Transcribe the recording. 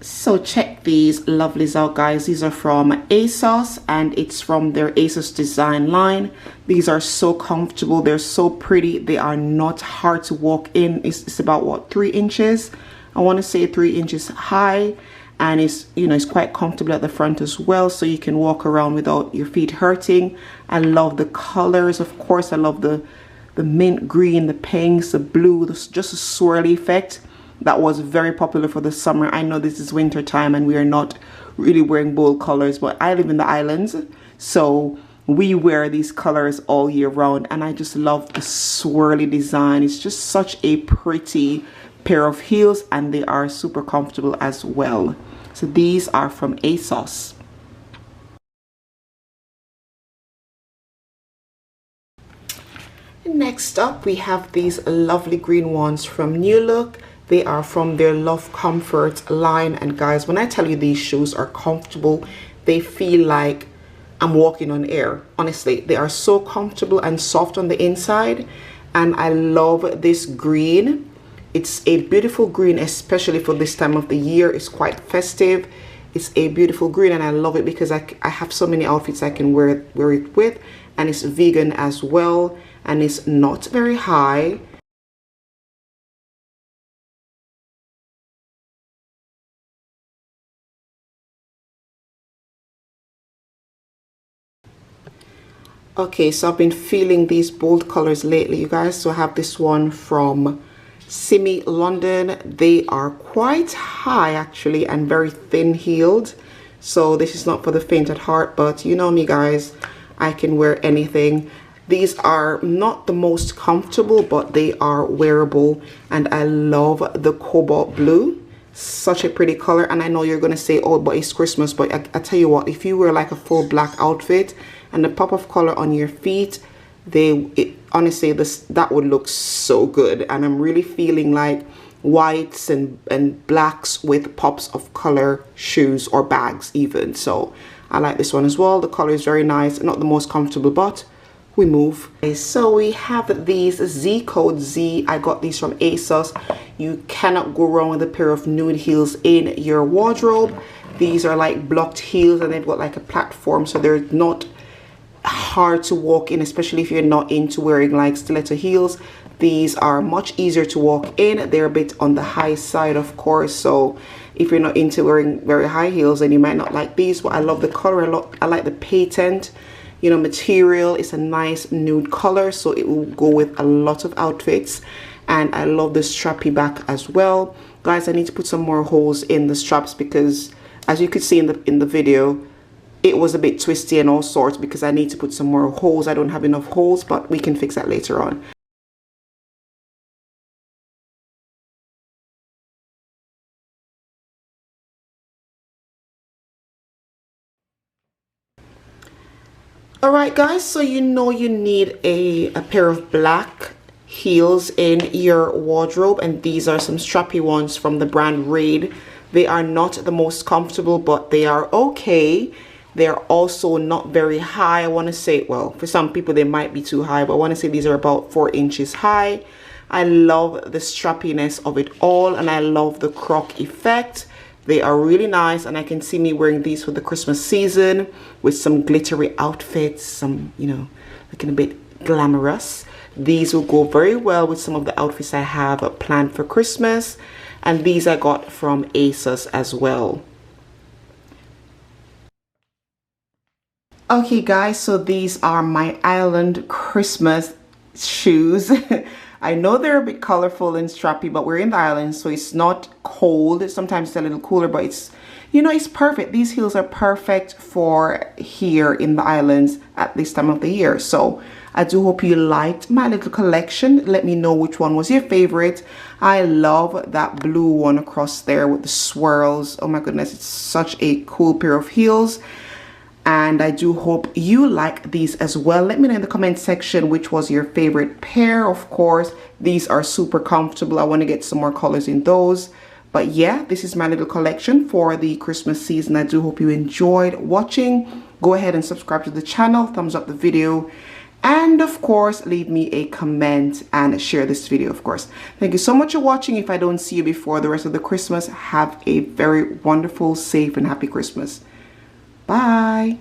So check these lovelies out, guys. These are from ASOS and it's from their ASOS design line. These are so comfortable. They're so pretty. They are not hard to walk in. It's about what, 3 inches? I want to say 3 inches high, and it's, you know, it's quite comfortable at the front as well, so you can walk around without your feet hurting. I love the colors. Of course, I love the mint green, the pinks, the blue, just a swirly effect. That was very popular for the summer. I know this is winter time and we are not really wearing bold colors, but I live in the islands, so we wear these colors all year round, and I just love the swirly design. It's just such a pretty pair of heels, and they are super comfortable as well. So these are from ASOS. Next up, we have these lovely green ones from New Look. They are from their Love Comfort line, and guys, when I tell you these shoes are comfortable, they feel like I'm walking on air. Honestly, they are so comfortable and soft on the inside, and I love this green. It's a beautiful green, especially for this time of the year. It's quite festive. It's a beautiful green, and I love it because I have so many outfits I can wear it with, and it's vegan as well, and it's not very high. Okay, so I've been feeling these bold colors lately, you guys. So I have this one from Simi London. They are quite high actually and very thin heeled, so this is not for the faint at heart, but you know me, guys, I can wear anything. These are not the most comfortable, but they are wearable, and I love the cobalt blue. Such a pretty color. And I know you're gonna say, oh, but it's Christmas, but I tell you what, if you wear like a full black outfit and the pop of color on your feet, honestly, that would look so good. And I'm really feeling like whites and blacks with pops of color shoes or bags even. So I like this one as well. The color is very nice, not the most comfortable, but we move. Okay, so we have these Z Code Z. I got these from ASOS. You cannot go wrong with a pair of nude heels in your wardrobe. These are like blocked heels, and they've got like a platform, so they're not hard to walk in, especially if you're not into wearing like stiletto heels. These are much easier to walk in. They're a bit on the high side, of course, so if you're not into wearing very high heels, then you might not like these. But I love the color a lot. I like the patent, you know, material. It's a nice nude color, so it will go with a lot of outfits. And I love the strappy back as well. Guys, I need to put some more holes in the straps because, as you could see in the video, it was a bit twisty and all sorts because I need to put some more holes. I don't have enough holes, but we can fix that later on. Alright guys, so you know you need a pair of black heels in your wardrobe, and these are some strappy ones from the brand Raid. They are not the most comfortable, but they are okay. They're also not very high. I want to say, well, for some people they might be too high, but I want to say these are about 4 inches high. I love the strappiness of it all, and I love the croc effect. They are really nice, and I can see me wearing these for the Christmas season with some glittery outfits, some, you know, looking a bit glamorous. These will go very well with some of the outfits I have planned for Christmas, and these I got from ASOS as well. Okay guys, so these are my island Christmas shoes. I know they're a bit colorful and strappy, but we're in the islands, so it's not cold. Sometimes it's a little cooler, but it's, you know, it's perfect. These heels are perfect for here in the islands at this time of the year. So I do hope you liked my little collection. Let me know which one was your favorite. I love that blue one across there with the swirls. Oh my goodness, it's such a cool pair of heels. And I do hope you like these as well. Let me know in the comment section which was your favorite pair. Of course, these are super comfortable. I want to get some more colors in those. But yeah, this is my little collection for the Christmas season. I do hope you enjoyed watching. Go ahead and subscribe to the channel, thumbs up the video, And of course, leave me a comment and share this video, of course. Thank you so much for watching. If I don't see you before the rest of the Christmas, have a very wonderful, safe, and happy Christmas. Bye.